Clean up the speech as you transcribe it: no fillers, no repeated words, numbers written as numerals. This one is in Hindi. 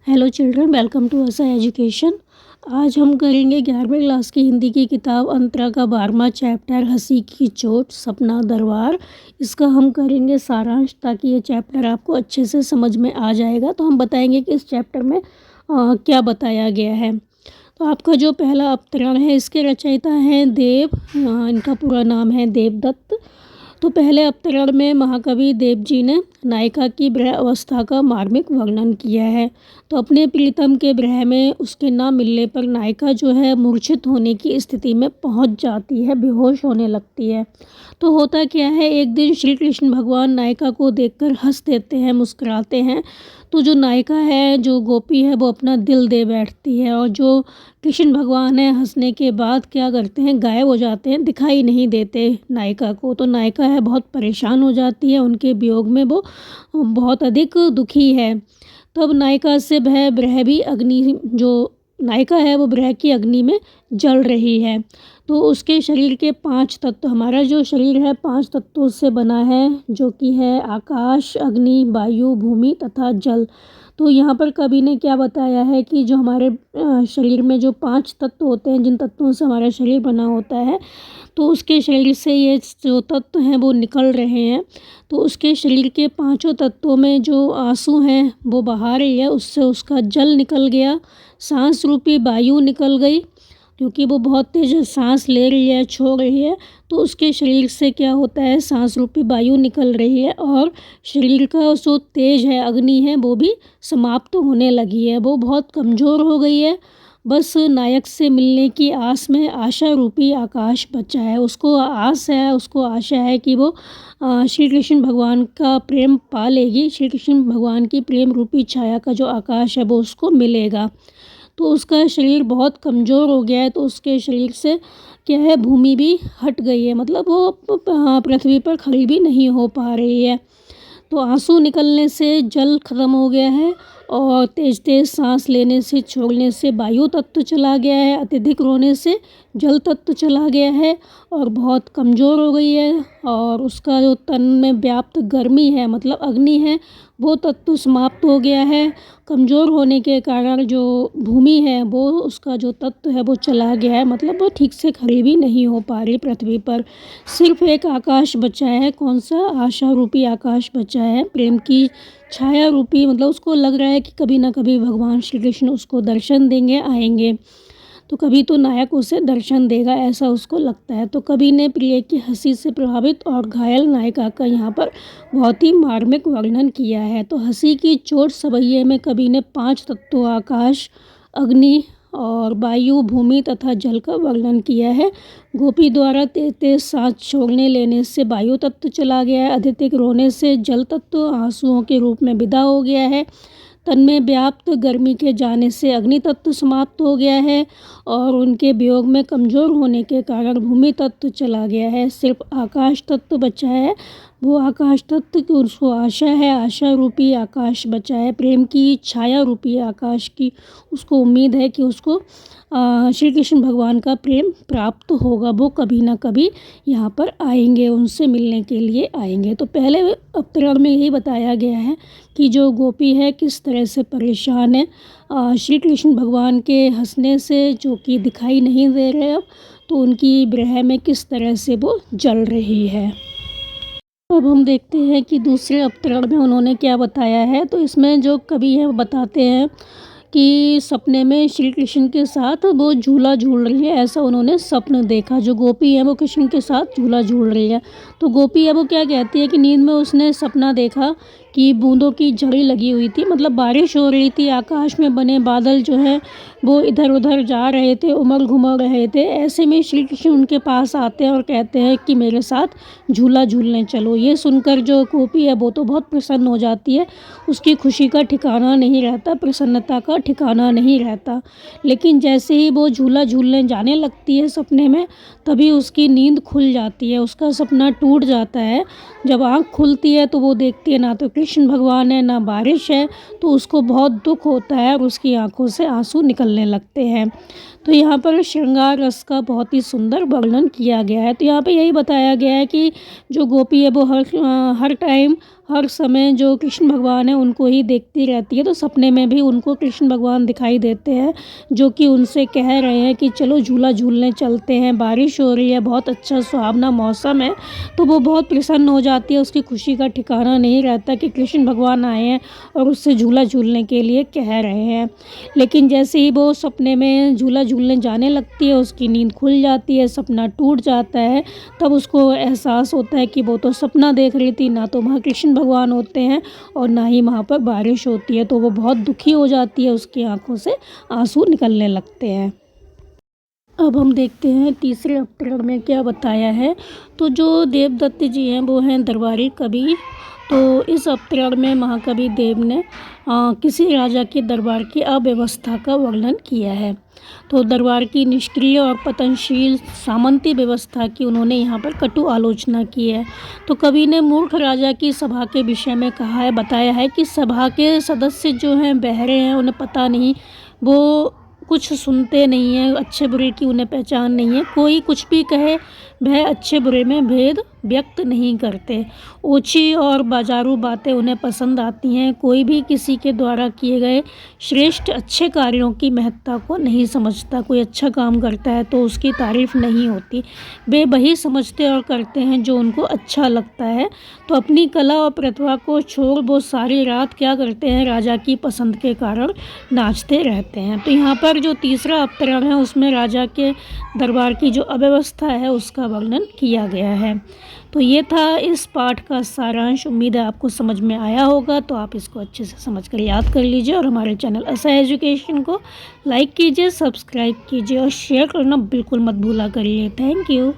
हेलो चिल्ड्रन, वेलकम टू असा एजुकेशन। आज हम करेंगे 11वीं क्लास की हिंदी की किताब अंतरा का 12वां चैप्टर हंसी की चोट सपना दरबार। इसका हम करेंगे सारांश ताकि ये चैप्टर आपको अच्छे से समझ में आ जाएगा। तो हम बताएंगे कि इस चैप्टर में क्या बताया गया है। तो आपका जो पहला अवतरण है, इसके रचयिता हैं देव। इनका पूरा नाम है देवदत्त। तो पहले अवतरण में महाकवि देव जी ने नायिका की विरह अवस्था का मार्मिक वर्णन किया है। तो अपने प्रीतम के विरह में उसके ना मिलने पर नायिका जो है मूर्छित होने की स्थिति में पहुंच जाती है, बेहोश होने लगती है। तो होता क्या है, एक दिन श्री कृष्ण भगवान नायिका को देखकर हंस देते हैं, मुस्कुराते हैं। तो जो नायिका है, जो गोपी है, वो अपना दिल दे बैठती है और जो कृष्ण भगवान है हंसने के बाद क्या करते हैं, गायब हो जाते हैं, दिखाई नहीं देते नायिका को। तो नायिका है बहुत परेशान हो जाती है, उनके वियोग में वो बहुत अधिक दुखी है। तब नायिका से वह विरह भी अग्नि, जो नायिका है वो विरह की अग्नि में जल रही है। तो उसके शरीर के 5 तत्व, हमारा जो शरीर है 5 तत्वों से बना है, जो कि है आकाश, अग्नि, वायु, भूमि तथा जल। तो यहाँ पर कवि ने क्या बताया है कि जो हमारे शरीर में जो 5 तत्व होते हैं, जिन तत्वों से हमारा शरीर बना होता है, तो उसके शरीर से ये जो तत्व हैं वो निकल रहे हैं। तो उसके शरीर के 5 तत्वों में जो आंसू हैं वो बहा रही है, उससे उसका जल निकल गया, सांस रूपी वायु निकल गई, क्योंकि वो बहुत तेज सांस ले रही है, छोड़ रही है। तो उसके शरीर से क्या होता है, सांस रूपी वायु निकल रही है और शरीर का जो तेज है, अग्नि है, वो भी समाप्त होने लगी है, वो बहुत कमज़ोर हो गई है। बस नायक से मिलने की आस में आशा रूपी आकाश बचा है। उसको आस है, उसको आशा है कि वो श्री कृष्ण भगवान का प्रेम पा लेगी, श्री कृष्ण भगवान की प्रेम रूपी छाया का जो आकाश है वो उसको मिलेगा। तो उसका शरीर बहुत कमज़ोर हो गया है, तो उसके शरीर से क्या है, भूमि भी हट गई है, मतलब वो पृथ्वी पर खड़ी भी नहीं हो पा रही है। तो आंसू निकलने से जल खत्म हो गया है और तेज़ तेज़ सांस लेने से, छोड़ने से वायु तत्व चला गया है, अत्यधिक रोने से जल तत्व चला गया है और बहुत कमज़ोर हो गई है। और उसका जो तन में व्याप्त गर्मी है, मतलब अग्नि है, वो तत्व समाप्त हो गया है। कमज़ोर होने के कारण जो भूमि है, वो उसका जो तत्व है वो चला गया है, मतलब वो ठीक से खड़ी भी नहीं हो पा रही पृथ्वी पर। सिर्फ एक आकाश बचा है। कौन सा? आशा रूपी आकाश बचा है, प्रेम की छाया रूपी। मतलब उसको लग रहा है कि कभी ना कभी भगवान श्री कृष्ण उसको दर्शन देंगे, आएंगे, तो कभी तो नायक उसे दर्शन देगा, ऐसा उसको लगता है। तो कवि ने प्रिय की हंसी से प्रभावित और घायल नायिका का यहाँ पर बहुत ही मार्मिक वर्णन किया है। तो हंसी की चोट सवैये में कवि ने 5 तत्वों आकाश, अग्नि और वायु, भूमि तथा जल का वर्णन किया है। गोपी द्वारा तेज तेज सांस छोड़ने लेने से वायु तत्व चला गया है, अत्यधिक रोने से जल तत्व आंसुओं के रूप में विदा हो गया है, तन में व्याप्त गर्मी के जाने से अग्नि तत्व समाप्त हो गया है और उनके वियोग में कमज़ोर होने के कारण भूमि तत्व चला गया है। सिर्फ आकाश तत्व बचा है। वो आकाश तत्व की उसको आशा है, आशा रूपी आकाश बचा है, प्रेम की छाया रूपी आकाश की उसको उम्मीद है कि उसको श्री कृष्ण भगवान का प्रेम प्राप्त होगा, वो कभी ना कभी यहाँ पर आएंगे, उनसे मिलने के लिए आएंगे। तो पहले अवतरण में यही बताया गया है कि जो गोपी है किस तरह से परेशान है श्री कृष्ण भगवान के हंसने से, जो कि दिखाई नहीं दे रहे अब, तो उनकी विरह में किस तरह से वो जल रही है। अब हम देखते हैं कि दूसरे अवतरण में उन्होंने क्या बताया है। तो इसमें जो कवि है वो बताते हैं कि सपने में श्री कृष्ण के साथ वो झूला झूल रही है, ऐसा उन्होंने स्वप्न देखा। जो गोपी है वो कृष्ण के साथ झूला झूल रही है। तो गोपी है वो क्या कहती है कि नींद में उसने सपना देखा कि बूंदों की झड़ी लगी हुई थी, मतलब बारिश हो रही थी, आकाश में बने बादल जो है वो इधर उधर जा रहे थे, उमड़ घुमड़ रहे थे। ऐसे में श्री कृष्ण उनके पास आते हैं और कहते हैं कि मेरे साथ झूला झूलने चलो। ये सुनकर जो गोपी है वो तो बहुत प्रसन्न हो जाती है, उसकी खुशी का ठिकाना नहीं रहता, प्रसन्नता का ठिकाना नहीं रहता। लेकिन जैसे ही वो झूला झूलने जाने लगती है सपने में, तभी उसकी नींद खुल जाती है, उसका सपना टूट जाता है। जब आँख खुलती है तो वो देखती है ना तो कृष्ण भगवान है, ना बारिश है, तो उसको बहुत दुख होता है और उसकी आंखों से आंसू निकलने लगते हैं। तो यहाँ पर श्रृंगार रस का बहुत ही सुंदर वर्णन किया गया है। तो यहाँ पे यही बताया गया है कि जो गोपी है वो हर टाइम हर समय जो कृष्ण भगवान है उनको ही देखती रहती है। तो सपने में भी उनको कृष्ण भगवान दिखाई देते हैं, जो कि उनसे कह रहे हैं कि चलो झूला झूलने चलते हैं, बारिश हो रही है, बहुत अच्छा सुहावना मौसम है। तो वो बहुत प्रसन्न हो जाती है, उसकी खुशी का ठिकाना नहीं रहता कि कृष्ण भगवान आए हैं और उससे झूला झूलने के लिए कह रहे हैं। लेकिन जैसे ही वो सपने में झूला झूलने जाने लगती है, उसकी नींद खुल जाती है, सपना टूट जाता है। तब उसको एहसास होता है कि वो तो सपना देख रही थी, ना तो वहाँ कृष्ण भगवान होते हैं और ना ही वहाँ पर बारिश होती है। तो वो बहुत दुखी हो जाती है, उसकी आँखों से आंसू निकलने लगते हैं। अब हम देखते हैं तीसरे अवतरण में क्या बताया है। तो जो देवदत्त जी हैं वो हैं दरबारी कवि। तो इस अवतरण में महाकवि देव ने किसी राजा के दरबार की अव्यवस्था का वर्णन किया है। तो दरबार की निष्क्रिय और पतनशील सामंती व्यवस्था की उन्होंने यहाँ पर कटु आलोचना की है। तो कवि ने मूर्ख राजा की सभा के विषय में कहा है, बताया है कि सभा के सदस्य जो हैं बहरे हैं, उन्हें पता नहीं, वो कुछ सुनते नहीं हैं, अच्छे बुरे की उन्हें पहचान नहीं है। कोई कुछ भी कहे, वह अच्छे बुरे में भेद व्यक्त नहीं करते। ओछी और बाजारू बातें उन्हें पसंद आती हैं। कोई भी किसी के द्वारा किए गए श्रेष्ठ अच्छे कार्यों की महत्ता को नहीं समझता। कोई अच्छा काम करता है तो उसकी तारीफ नहीं होती। वे वही समझते और करते हैं जो उनको अच्छा लगता है। तो अपनी कला और प्रतिभा को छोड़ वो सारी रात क्या करते हैं, राजा की पसंद के कारण नाचते रहते हैं। तो यहाँ पर जो तीसरा अवतरण है उसमें राजा के दरबार की जो अव्यवस्था है उसका वर्णन किया गया है। तो ये था इस पाठ का सारांश। उम्मीद है आपको समझ में आया होगा। तो आप इसको अच्छे से समझ कर याद कर लीजिए और हमारे चैनल असह एजुकेशन को लाइक कीजिए, सब्सक्राइब कीजिए और शेयर करना बिल्कुल मत भूला करिए। Thank you.